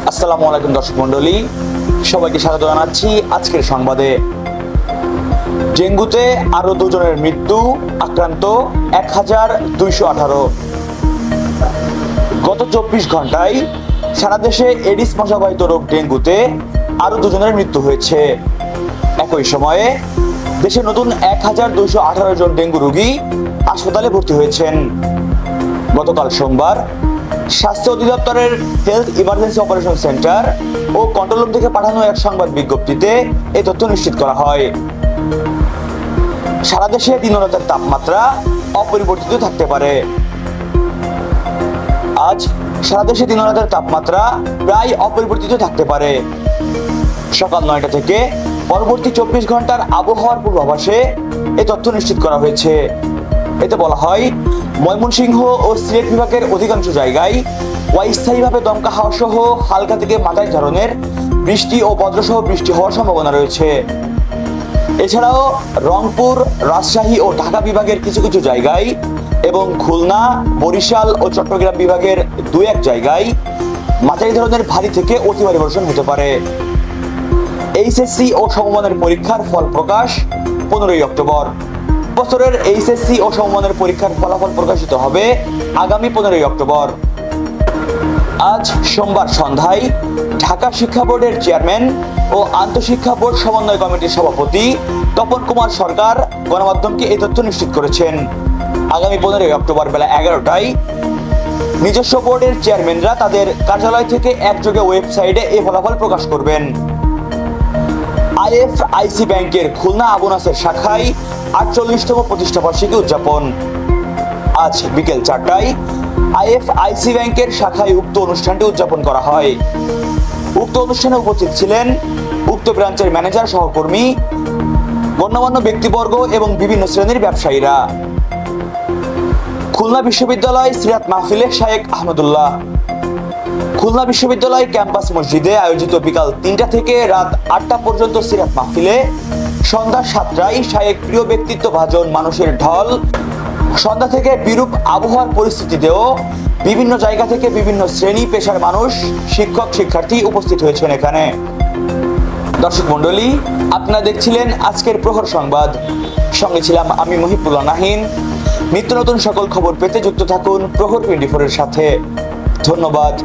আসসালামু আলাইকুম দর্শক মণ্ডলী, সবাইকে স্বাগত জানাচ্ছি আজকের সংবাদে। ডেঙ্গুতে আরো 2 জনের মৃত্যু, আক্রান্ত 1218। গত 24 ঘন্টায় সারা দেশে এডিস মশাবাহিত রোগ ডেঙ্গুতে আরো 2 জনের মৃত্যু হয়েছে। একই সময়ে দেশে নতুন 1218 জন ডেঙ্গু রোগী হাসপাতালে ভর্তি হয়েছেন। গতকাল সোমবার স্বাস্থ্য অধিদপ্তরের হেলথ ইমার্জেন্সি অপারেশন সেন্টার ও কন্ট্রোল রুম থেকে পাঠানো এক সংবাদ বিজ্ঞপ্তিতে এই তথ্য নিশ্চিত করা হয়। সারা দেশে দিনরাতের তাপমাত্রা অপরিবর্তিত থাকতে পারে। আজ সারা দেশে দিনরাতের তাপমাত্রা প্রায় অপরিবর্তিত থাকতে পারে। সকাল 9টা থেকে পরবর্তী 24 ঘন্টার আবহাওয়ার পূর্বাভাসে এই তথ্য নিশ্চিত করা হয়েছে। এতে বলা হয়, ময়মনসিংহ ও সিলেট বিভাগের অধিকাংশ জায়গায় অস্থায়ীভাবে দমকা হাওয়া সহ হালকা থেকে মাঝারি ধরনের বৃষ্টি ও বজ্রসহ বৃষ্টি হওয়ার সম্ভাবনা রয়েছে। এছাড়াও রংপুর, রাজশাহী ও ঢাকা বিভাগের কিছু কিছু জায়গায় এবং খুলনা, বরিশাল ও চট্টগ্রাম বিভাগের 2-1 জায়গায় মাঝারি ধরনের ভারী থেকে অতি ভারী বর্ষণ হতে পারে। এইচএসসি ও সমমানের পরীক্ষার ফল প্রকাশ 15ই অক্টোবর। বছরের এইচএসসি ও সমমানের পরীক্ষার ফলাফল প্রকাশিত হবে আগামী 15ই অক্টোবর। আজ সোমবার সন্ধ্যায় ঢাকা শিক্ষা বোর্ডের চেয়ারম্যান ও আন্তঃশিক্ষা বোর্ড সমন্বয় কমিটির সভাপতি তপন কুমার সরকার গণমাধ্যমকে এই তথ্য নিশ্চিত করেছেন। আগামী 15ই অক্টোবর বেলা 11টায় নিজস্ব বোর্ডের চেয়ারম্যানরা তাদের কার্যালয় থেকে একযোগে ওয়েবসাইটে এই ফলাফল প্রকাশ করবেন। আইএফআইসি ব্যাংকের খুলনা আবু নাসের শাখায় 48তম প্রতিষ্ঠাবার্ষিকী উদযাপন। আজ বিকেল 4টায় আইএফআইসি ব্যাংকের শাখায় উক্ত অনুষ্ঠানটি উদযাপন করা হয়। উক্ত অনুষ্ঠানে উপস্থিত ছিলেন উক্ত ব্রাঞ্চের ম্যানেজার, সহকর্মী, গণ্যমান্য ব্যক্তিবর্গ এবং বিভিন্ন শ্রেণীর ব্যবসায়ীরা। খুলনা বিশ্ববিদ্যালয় সিরাত মাহফিলে শায়েখ আহমদুল্লাহ। খুলনা বিশ্ববিদ্যালয় ক্যাম্পাস মসজিদে আয়োজিত বিকাল 3টা থেকে রাত 8টা পর্যন্ত সিরাত মাহফিলে সন্ধ্যা 7টায় শায়েখ প্রিয় ব্যক্তিত্ব ভাজন মানুষের ঢল। সন্ধ্যা থেকে বিরূপ আবহাওয়ার পরিস্থিতিতেও বিভিন্ন জায়গা থেকে বিভিন্ন শ্রেণী পেশার মানুষ, শিক্ষক, শিক্ষার্থী উপস্থিত হয়েছেন এখানে। দর্শক মণ্ডলী, আপনারা দেখছিলেন আজকের প্রহর সংবাদ। সঙ্গে ছিলাম আমি মহিবুল্লাহ নাহিন। নিত্য নতুন সকল খবর পেতে যুক্ত থাকুন প্রহর 24 এর সাথে। ধন্যবাদ।